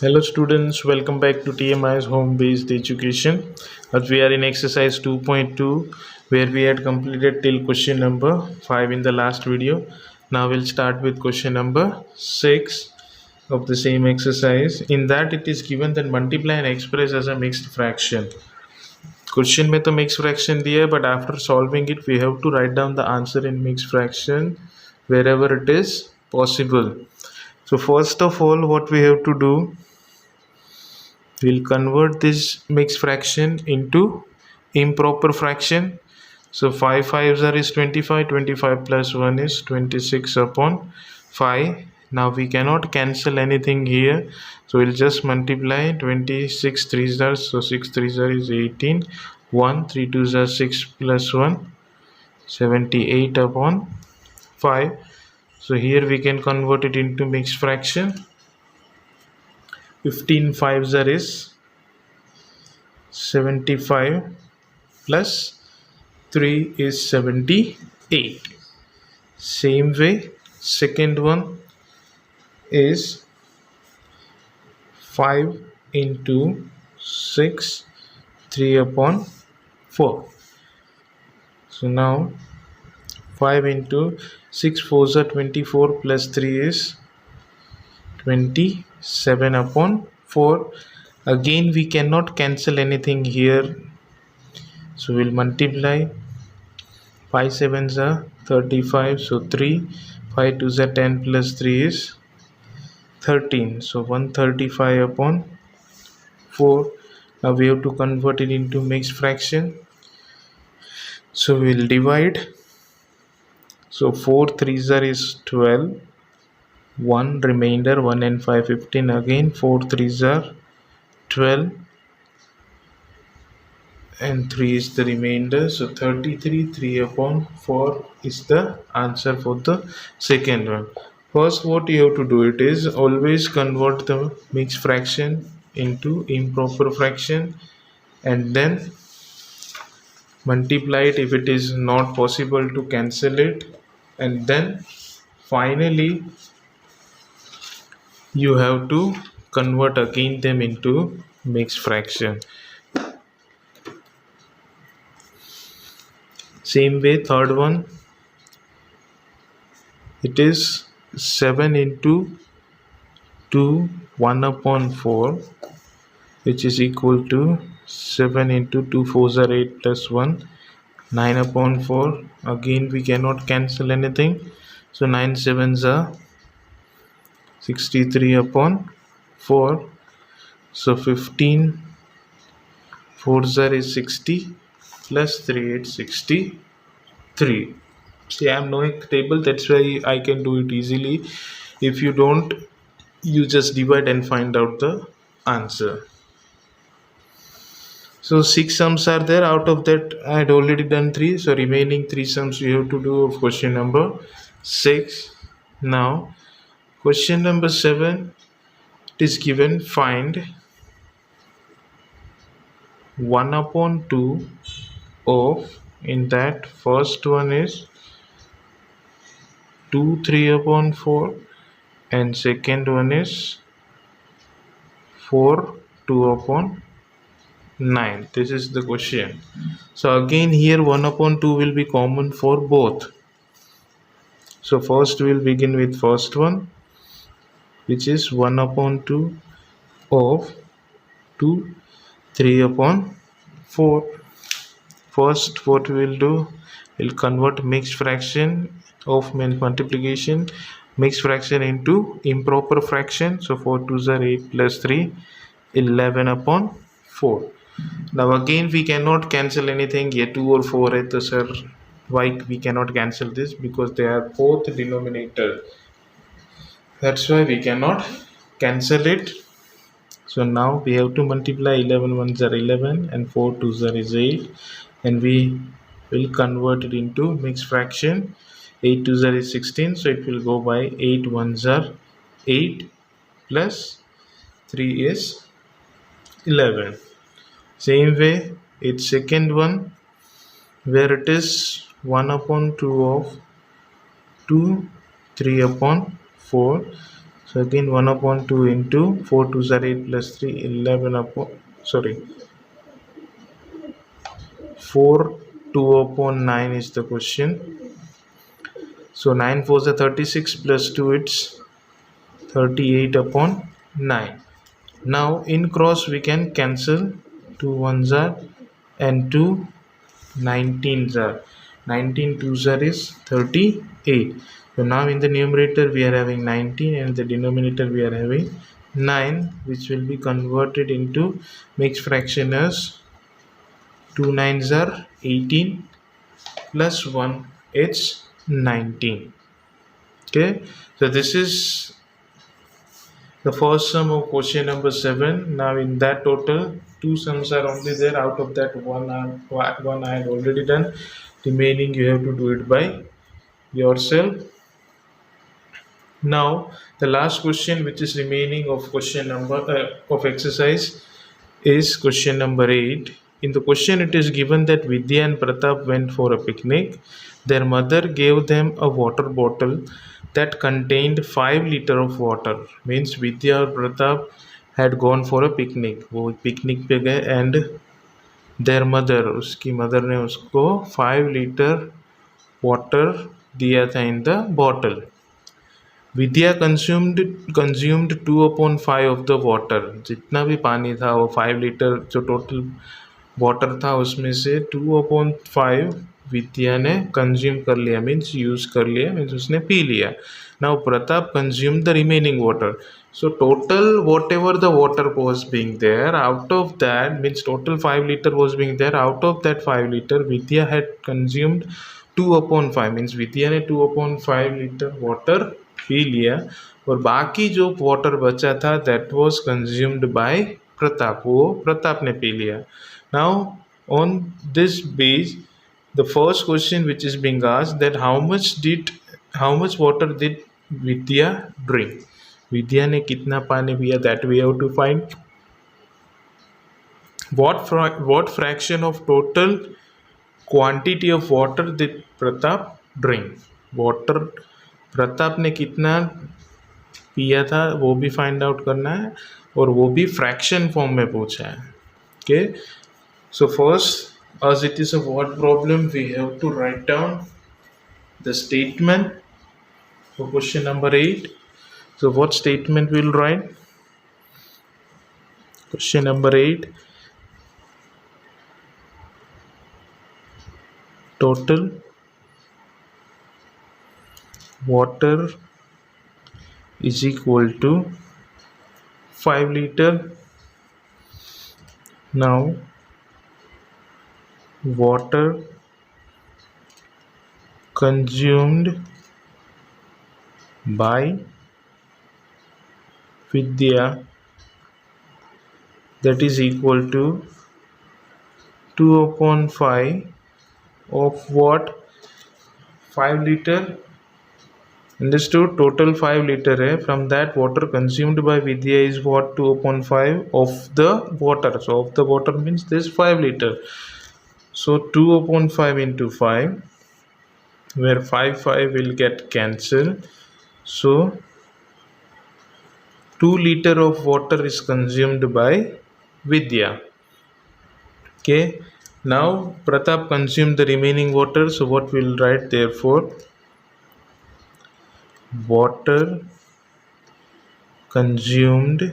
Hello students, welcome back to TMI's home-based education. As we are in exercise 2.2 where we had completed till question number 5 in the last video. Now we'll start with question number 6 of the same exercise. In that it is given that multiply and express as a mixed fraction. Question में तो mixed fraction दिया है, but after solving it we have to write down the answer in mixed fraction wherever it is possible. So first of all, what we have to do, we'll convert this mixed fraction into improper fraction. So 5 5s are is 25, 25 plus 1 is 26 upon 5. Now we cannot cancel anything here, so we'll just multiply 26 3s are, so 6 3s are is 18, 1 3 2s are 6 plus 1 78 upon 5. So here we can convert it into mixed fraction. 15 5s are is 75 plus 3 is 78. Same way, second one is 5 into 6 3 upon 4. So now 5 into 6 4s are 24 plus 3 is 27 upon 4. Again we cannot cancel anything here, so we'll multiply 5 7s are 35, so 3 5 2s are 10 plus 3 is 13, so 135 upon 4. Now we have to convert it into mixed fraction, so we'll divide. So 4 3s are is 12, 1 remainder, 1 and 5 15, again 4 3s are 12 and 3 is the remainder, so 33 3 upon 4 is the answer for the second one. First what you have to do, it is always convert the mixed fraction into improper fraction and then multiply it if it is not possible to cancel it, and then finally you have to convert again them into mixed fraction. Same way, third one, it is 7 into 2 1 upon 4, which is equal to 7 into 2 4s are 8 plus 1 9 upon 4. Again we cannot cancel anything, so 9 7s are 63 upon 4. So 15 4s are is 60 plus 3 is 63. See, I am knowing the table, that's why I can do it easily. If you don't, you just divide and find out the answer. So 6 sums are there. Out of that I had already done 3, so remaining 3 sums we have to do of question number 6. Now question number 7, it is given find 1 upon 2 of, in that first one is 2 3 upon 4 and second one is 4 2 upon 9. This is the question. So again here 1 upon 2 will be common for both. So first we will begin with first one, which is 1 upon 2 of 2 3 upon 4. First what we will do, we'll convert mixed fraction of multiplication, mixed fraction into improper fraction. So 4 2s are 8 plus 3 11 upon 4. Now again we cannot cancel anything here, 2 or 4 hai to sir why we cannot cancel this, because they are both denominator, that's why we cannot cancel it. So now we have to multiply 11 ones are 11 and 4 2s are is 8, and we will convert it into mixed fraction. 8 2s are is 16, so it will go by 8 ones are 8 plus 3 is 11. Same way, its second one, where it is 1 upon 2 of 2 3 upon 4. So again 1 upon 2 into 4 2s are 8 plus 3 11 upon 4 2 upon 9 is the question. So 9 4s are 36 plus 2 it's 38 upon 9. Now in cross we can cancel 2 1s are and 2 19s are. 19 2s are is 38. So now in the numerator we are having 19 and the denominator we are having 9, which will be converted into mixed fraction as 2 9s are 18 plus 1 it's 19. Okay, so this is the first sum of question number 7. Now in that total 2 sums are only there. Out of that one I had already done. Remaining you have to do it by yourself. Now the last question which is remaining of question number of exercise is question number 8. In the question it is given that Vidya and Pratap went for a picnic. Their mother gave them a water bottle that contained 5 liter of water. Means Vidya और Pratap had gone for a picnic. वो picnic पे गए and their mother, उसकी mother ने उसको 5 liter water दिया था in the bottle. Vidya consumed 2/5 of the water. जितना भी पानी था वो 5 लीटर जो टोटल वाटर था उसमें से 2/5 विद्या ने कंज्यूम कर लिया, मीन्स यूज कर लिया, मीन्स उसने पी लिया. Now Pratap consume the remaining water. So total whatever the water was being there, out of that means total 5 liter was being there. Out of that 5 liter, Vidya had consumed 2/5 means विद्या ने 2/5 litre water P लिया और बाकी जो water बचा था that was consumed by Pratap, वो प्रताप ने पी लिया. Now on this base the first question which is being asked that how much water did Vidya drink. Vidya ने कितना पानी पिया, that we have to find. what fraction of total quantity of water did Pratap drink. Water Pratap ने कितना पिया था वो भी फाइंड आउट करना है और वो भी फ्रैक्शन फॉर्म में पूछा है. Okay, so first as it is a word problem we have to write down the statement for question number 8. So what statement we'll write? Question number 8, total water is equal to 5 liter. Now water consumed by Vidya, that is equal to 2/5 of what, 5 liter. Understood? Total 5 liter है. From that water consumed by Vidya is what, 2/5 of the water. So of the water means this 5 liter. So 2/5 into 5, where 5 will get cancelled. So 2 liter of water is consumed by Vidya. Okay, now Pratap consumed the remaining water. So what we'll write, therefore water consumed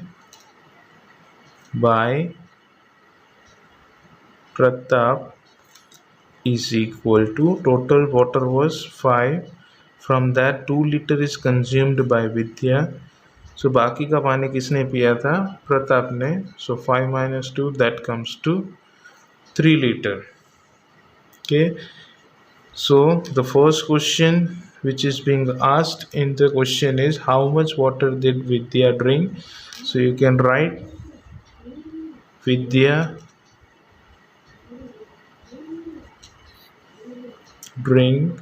by Pratap is equal to, total water was 5, from that 2 liter is consumed by Vidya. So बाकी का पानी किसने पिया था, प्रताप ने. So 5 minus 2 that comes to 3 liter. Okay, so the first question which is being asked in the question is how much water did Vidya drink. So you can write Vidya drink.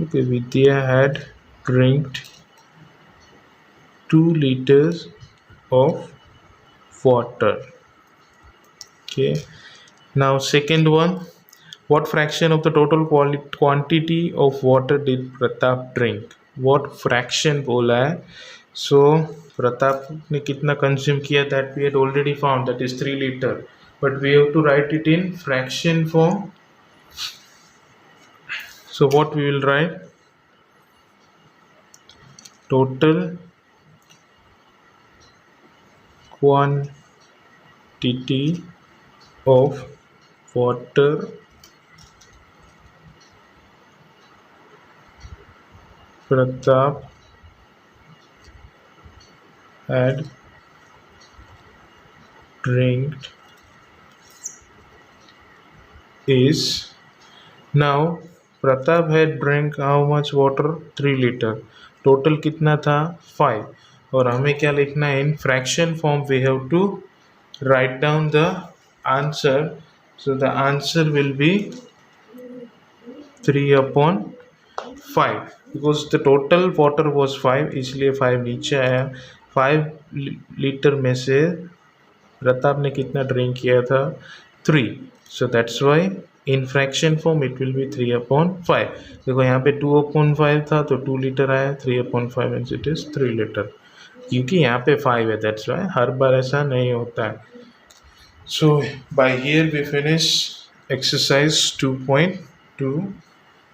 Okay, Vidya had drank 2 liters of water. Okay, now second one, What fraction of the total quantity of water did Pratap drink? What fraction बोला है. So Pratap ने कितना consume किया, that we had already found, that is 3 liter, but we have to write it in fraction form. So what we will write? Total quantity of water Pratap had drank is. Now Pratap had drank how much water? 3 liter. Total कितना था? 5. और हमें क्या लिखना है? In fraction form we have to write down the answer. So the answer will be 3/5 because the total water was 5, इसलिए 5 नीचे आया. 5 लीटर में से प्रताप ने कितना ड्रिंक किया था? 3. So that's why in fraction form it will be 3/5. देखो यहाँ पे 2/5 था तो 2 लीटर आया. 3/5 means it is 3 लीटर, क्योंकि यहाँ पे 5 है, that's why. हर बार ऐसा नहीं होता है. So by here we finish exercise 2.2.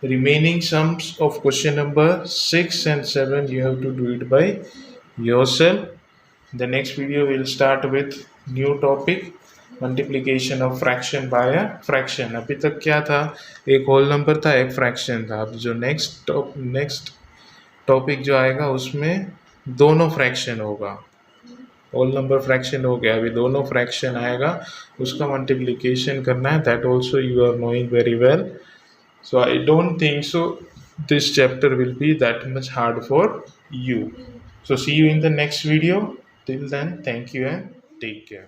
Remaining sums of question number 6 and 7 you have to do it by yourself. The next video will start with new topic, multiplication of fraction by a fraction. अभी तक क्या था? एक whole number था, एक fraction था. अब जो नेक्स्ट टॉपिक जो आएगा उसमें दोनों फ्रैक्शन होगा. होल नंबर फ्रैक्शन हो गया, अभी दोनों फ्रैक्शन आएगा, उसका मल्टीप्लिकेशन करना है. That also you are knowing very well. So I don't think so this chapter will be that much hard for you. So see you in the next video. Till then, thank you and take care.